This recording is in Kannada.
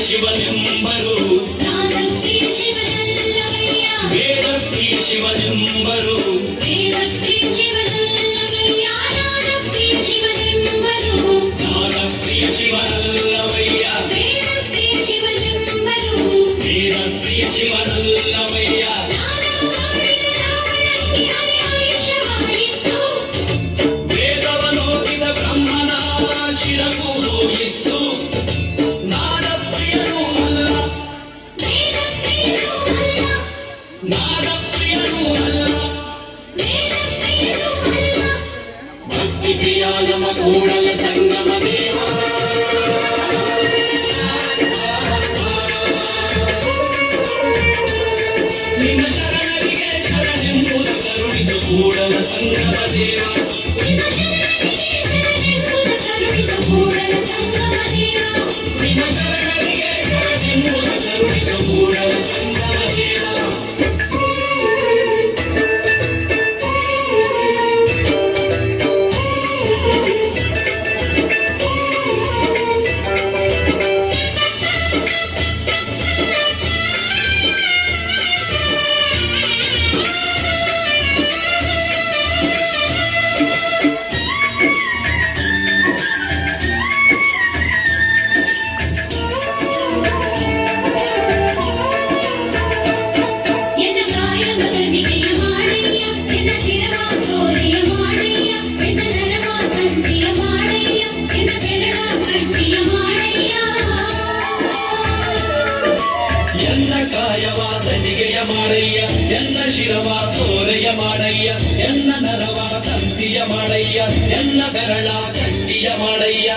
ಶಿವನೆಂಬರು ಶಿವನೆಂಬರು ನಾದಪ್ರಿಯ ಶಿವನಲ್ಲವಯ್ಯ ವೇದಪ್ರಿಯ ಶಿವನಲ್ಲವಯ್ಯ ವೇದವನೋದಿದ ಬ್ರಹ್ಮನ ಶಿರವು ಹೋಯಿತು ನಾದಪ್ರಿಯನೂ ಅಲ್ಲ ನಾದಪ್ರಿಯನೂ ಅಲ್ಲ ಭಕ್ತಿಪ್ರಿಯ ನಮ ಕೂಡಲ ಸಂಗಮ ದೇವ ನಿನ್ನ ಶರಣರಿಗೆ ಶರಣೆಂಬುದು ಕರುಣಿಸು ಕೂಡಲ ಸಂಗಮ ದೇವ ನಿನ್ನ ಶರಣರಿಗೆ ಶರಣೆಂಬುದು ಕರುಣಿಸು ಕೂಡಲ ಸಂಗಮ ದೇವ ಮಾಡಯ್ಯ ಎನ್ನ ಶಿರವ ಸೋರೆಯ ಮಾಡಯ್ಯ ಎನ್ನ ನರವ ತಂತಿಯ ಮಾಡಯ್ಯ ಎನ್ನ ಬೆರಳ ಗಟ್ಟಿಯ ಮಾಡಯ್ಯ